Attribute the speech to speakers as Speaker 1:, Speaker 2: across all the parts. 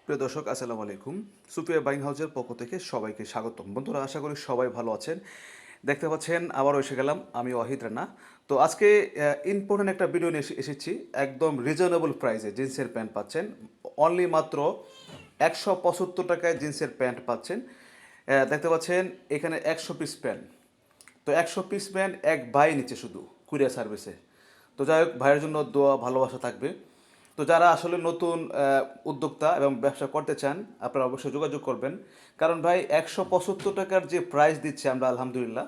Speaker 1: প্রিয় দর্শক আসসালামু আলাইকুম। সুফিয়া বাইং হাউসের পক্ষ থেকে সবাইকে স্বাগতম। বন্ধুরা, আশা করি সবাই ভালো আছেন। দেখতে পাচ্ছেন আবারও এসে গেলাম, আমি ওয়াহিদ রানা। তো আজকে ইম্পর্টেন্ট একটা ভিডিও নিয়ে এসেছি। একদম রিজনেবল প্রাইসে জিন্সের প্যান্ট পাচ্ছেন, অনলি মাত্র 175 টাকায় জিন্সের প্যান্ট পাচ্ছেন। দেখতে পাচ্ছেন এখানে 100 পিস প্যান্ট। তো 100 পিস প্যান্ট এক ভাই নিচ্ছে শুধু কুরিয়ার সার্ভিসে। তো যাই হোক, ভাইয়ের জন্য দোয়া ভালোবাসা থাকবে। তো যারা আসলে নতুন উদ্যোক্তা এবং ব্যবসা করতে চান, আপনারা অবশ্যই যোগাযোগ করবেন। কারণ ভাই 175 টাকার যে প্রাইস দিচ্ছে আমরা, আলহামদুলিল্লাহ,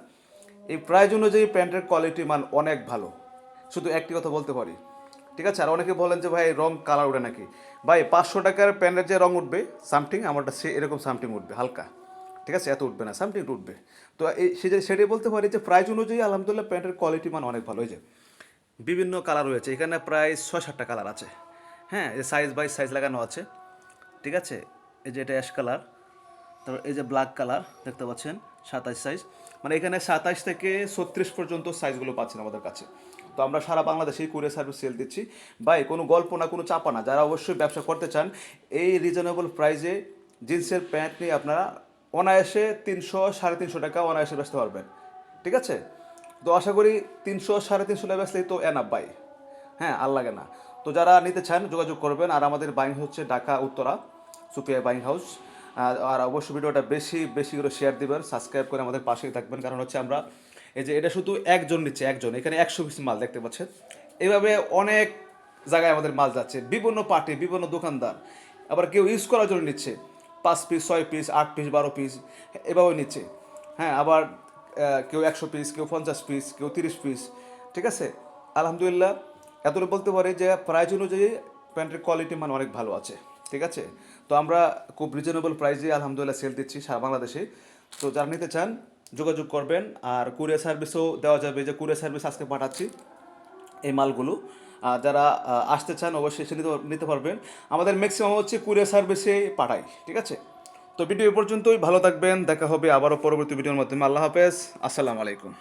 Speaker 1: এই প্রাইস অনুযায়ী প্যান্টের কোয়ালিটি মান অনেক ভালো। শুধু একটি কথা বলতে পারি, ঠিক আছে? আর অনেকে বলেন যে ভাই রং কালার উঠে নাকি। ভাই 500 টাকার প্যান্টের যে রং উঠবে সামথিং, আমারটা সে এরকম সামথিং উঠবে হালকা, ঠিক আছে? এত উঠবে না, সামথিং উঠবে। তো এই সেটাই বলতে পারি যে প্রাইস অনুযায়ী আলহামদুলিল্লাহ প্যান্টের কোয়ালিটি মান অনেক ভালো। হয়েছে বিভিন্ন কালার রয়েছে এখানে, প্রায় 6-7টা কালার আছে। হ্যাঁ, এই সাইজ বাই সাইজ লাগানো আছে, ঠিক আছে? এই যে এটা অ্যাশ কালার, তারপর এই যে ব্ল্যাক কালার দেখতে পাচ্ছেন, 27 সাইজ। মানে এখানে 27 থেকে 36 পর্যন্ত সাইজগুলো পাচ্ছেন আমাদের কাছে। তো আমরা সারা বাংলাদেশেই কুরিয়ার সার্ভিস সেল দিচ্ছি। ভাই কোনো গল্প না, কোনো চাপা না। যারা অবশ্যই ব্যবসা করতে চান, এই রিজনেবল প্রাইসে জিন্সের প্যান্ট নিয়ে আপনারা অনায়াসে 300-350 টাকা অনায়াসে বেচতে পারবেন, ঠিক আছে? তো আশা করি 300-350 টাকা বেচলেই তো এনাফ ভাই। হ্যাঁ, আর লাগে না। তো যারা নিতে চান যোগাযোগ করবেন। আর আমাদের বাইং হচ্ছে ঢাকা উত্তরা, সুফিয়া বাইং হাউস। আর অবশ্যই ভিডিওটা বেশি বেশি করে শেয়ার দিবেন, সাবস্ক্রাইব করে আমাদের পাশেই থাকবেন। কারণ হচ্ছে আমরা এই যে এটা শুধু একজন নিচ্ছে, একজন। এখানে 100 পিস মাল দেখতে পাচ্ছেন। এইভাবে অনেক জায়গায় আমাদের মাল যাচ্ছে, বিভিন্ন পার্টি, বিভিন্ন দোকানদার। আবার কেউ ইউজ করার জন্য নিচ্ছে, 5 পিস, 6 পিস, 8 পিস, 12 পিস, এভাবে নিচ্ছে। হ্যাঁ, আবার কেউ 100 পিস, কেউ 50 পিস, কেউ 30 পিস, ঠিক আছে? আলহামদুলিল্লাহ, এতটুকু বলতে পারি যে প্রাইস অনুযায়ী প্যান্টের কোয়ালিটি মান অনেক ভালো আছে, ঠিক আছে? তো আমরা খুব রিজনেবল প্রাইসে আলহামদুলিল্লাহ সেল দিচ্ছি সারা বাংলাদেশে। তো যারা নিতে চান যোগাযোগ করবেন। আর কুরিয়ার সার্ভিসও দেওয়া যাবে, যে কুরিয়ার সার্ভিস আজকে পাঠাচ্ছি এই মালগুলো। যারা আসতে চান অবশ্যই এসে নিতে পারবেন। আমাদের ম্যাক্সিমাম হচ্ছে কুরিয়ার সার্ভিসে পাঠাই, ঠিক আছে? তো ভিডিও এ পর্যন্তই, ভালো থাকবেন। দেখা হবে আবারও পরবর্তী ভিডিওর মাধ্যমে। আল্লাহ হাফেজ, আসসালামু আলাইকুম।